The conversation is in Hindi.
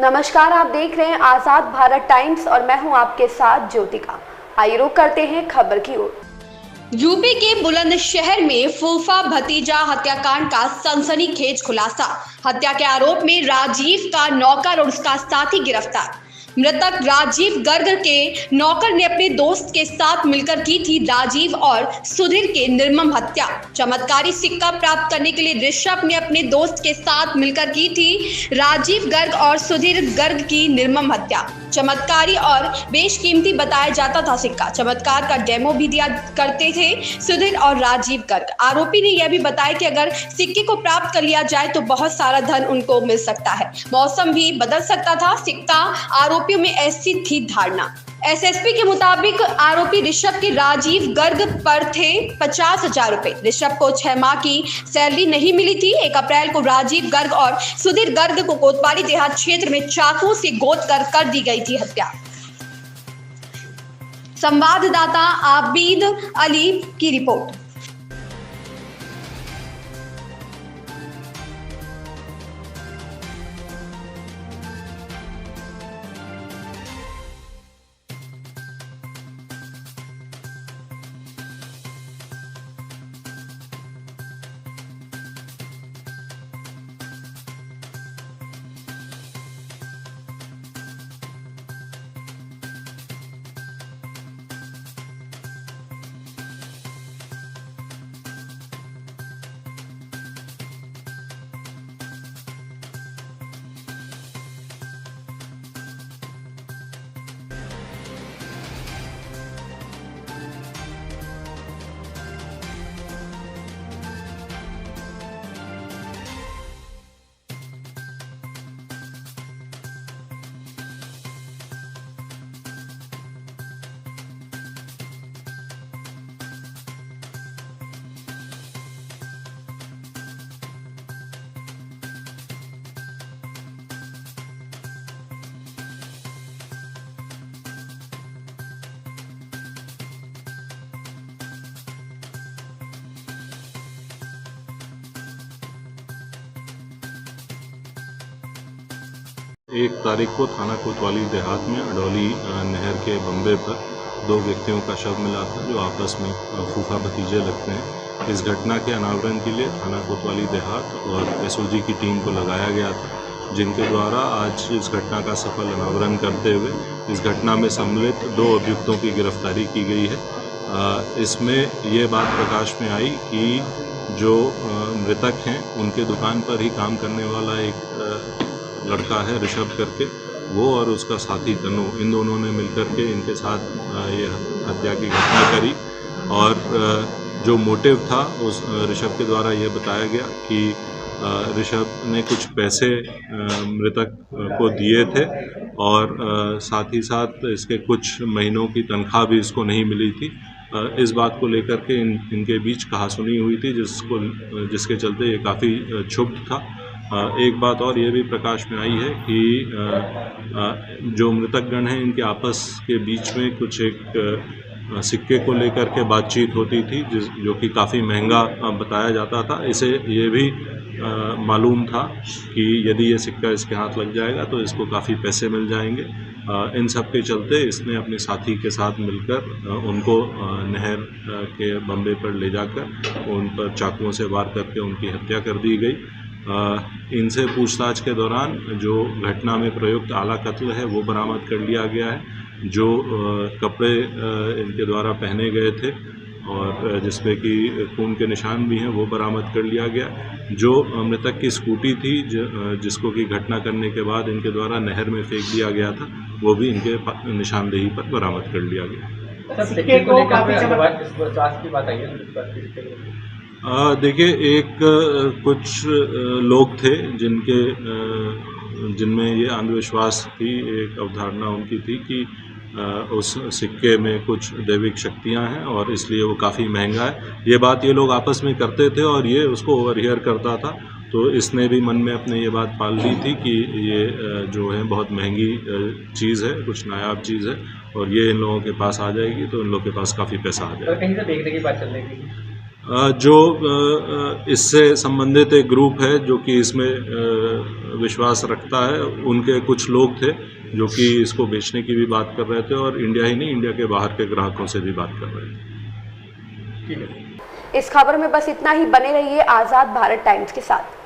नमस्कार, आप देख रहे हैं आजाद भारत टाइम्स और मैं हूं आपके साथ ज्योतिका। आइए रुक करते हैं खबर की ओर। यूपी के बुलंदशहर में फूफा भतीजा हत्याकांड का सनसनीखेज खुलासा। हत्या के आरोप में राजीव का नौकर और उसका साथी गिरफ्तार। मृतक राजीव गर्ग के नौकर ने अपने दोस्त के साथ मिलकर की थी राजीव और सुधीर के निर्मम हत्या। चमत्कारी सिक्का प्राप्त करने के लिए ऋषभ ने अपने दोस्त के साथ मिलकर की थी राजीव गर्ग और सुधीर गर्ग की निर्मम हत्या। चमत्कारी और बेशकीमती बताया जाता था सिक्का। चमत्कार का डेमो भी दिया करते थे सुधीर और राजीव गर्ग। आरोपी ने यह भी बताया कि अगर सिक्के को प्राप्त कर लिया जाए तो बहुत सारा धन उनको मिल सकता है, मौसम भी बदल सकता था। सिक्का आरोपियों में ऐसी थी धारणा। एसएसपी के मुताबिक आरोपी ऋषभ के राजीव गर्ग पर थे 50,000 रुपए। ऋषभ को 6 माह की सैलरी नहीं मिली थी। 1 अप्रैल को राजीव गर्ग और सुधीर गर्ग को कोतवाली देहात क्षेत्र में चाकू से गोद कर दी गई थी हत्या। संवाददाता आबिद अली की रिपोर्ट। एक तारीख को थाना कोतवाली देहात में अडौली नहर के बंबे पर 2 व्यक्तियों का शव मिला था जो आपस में फूफा भतीजे लगते हैं। इस घटना के अनावरण के लिए थाना कोतवाली देहात और एसओजी की टीम को लगाया गया था, जिनके द्वारा आज इस घटना का सफल अनावरण करते हुए इस घटना में सम्मिलित 2 अभियुक्तों की गिरफ्तारी की गई है। इसमें ये बात प्रकाश में आई कि जो मृतक हैं उनके दुकान पर ही काम करने वाला एक लड़का है ऋषभ करके, वो और उसका साथी तनु, इन दोनों ने मिलकर के इनके साथ ये हत्या की घटना करी। और जो मोटिव था उस ऋषभ के द्वारा ये बताया गया कि ऋषभ ने कुछ पैसे मृतक को दिए थे और साथ ही साथ इसके कुछ महीनों की तनख्वाह भी इसको नहीं मिली थी। इस बात को लेकर के इनके बीच कहासुनी हुई थी, जिसके चलते ये काफ़ी क्षुब्ध था। एक बात और ये भी प्रकाश में आई है कि जो मृतक गण हैं इनके आपस के बीच में कुछ एक सिक्के को लेकर के बातचीत होती थी, जो कि काफ़ी महंगा बताया जाता था। इसे ये भी मालूम था कि यदि ये सिक्का इसके हाथ लग जाएगा तो इसको काफ़ी पैसे मिल जाएंगे। इन सब के चलते इसने अपने साथी के साथ मिलकर उनको नहर के बंबे पर ले जाकर उन पर चाकुओं से वार करके उनकी हत्या कर दी गई। इनसे पूछताछ के दौरान जो घटना में प्रयुक्त आला कत्ल है वो बरामद कर लिया गया है। जो कपड़े इनके द्वारा पहने गए थे और जिसमें कि खून के निशान भी हैं वो बरामद कर लिया गया। जो मृतक की स्कूटी थी जिसको कि घटना करने के बाद इनके द्वारा नहर में फेंक दिया गया था, वो भी इनके निशानदेही पर बरामद कर लिया गया। देखिए, एक कुछ लोग थे जिनमें ये अंधविश्वास की एक अवधारणा उनकी थी कि उस सिक्के में कुछ दैविक शक्तियां हैं और इसलिए वो काफ़ी महंगा है। ये बात ये लोग आपस में करते थे और ये उसको ओवरहियर करता था, तो इसने भी मन में अपने ये बात पाल ली थी कि ये जो है बहुत महंगी चीज़ है, कुछ नायाब चीज़ है और ये इन लोगों के पास आ जाएगी तो इन लोगों के पास काफ़ी पैसा आ जाएगा। कहीं से देखने की बात चल रही थी। जो इससे संबंधित एक ग्रुप है जो कि इसमें विश्वास रखता है, उनके कुछ लोग थे जो कि इसको बेचने की भी बात कर रहे थे और इंडिया ही नहीं, इंडिया के बाहर के ग्राहकों से भी बात कर रहे थे। इस खबर में बस इतना ही। बने रहिए आज़ाद भारत टाइम्स के साथ।